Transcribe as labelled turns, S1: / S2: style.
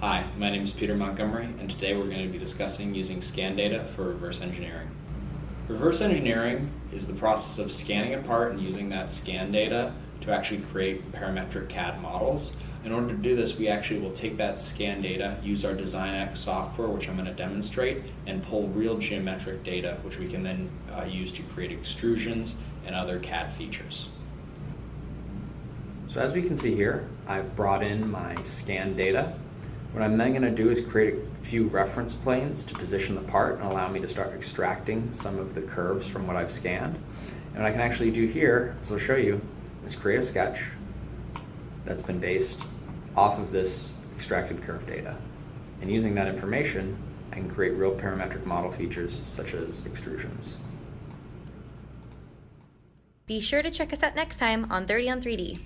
S1: Hi, my name is Peter Montgomery, and today we're going to be discussing using scan data for reverse engineering. Reverse engineering is the process of scanning a part and using that scan data to actually create parametric CAD models. In order to do this, we actually will take that scan data, use our DesignX software, which I'm going to demonstrate, and pull real geometric data, which we can then use to create extrusions and other CAD features.
S2: So as we can see here, I've brought in my scan data. What I'm then going to do is create a few reference planes to position the part and allow me to start extracting some of the curves from what I've scanned. And what I can actually do here, as I'll show you, is create a sketch that's been based off of this extracted curve data. And using that information, I can create real parametric model features such as extrusions.
S3: Be sure to check us out next time on 30 on 3D.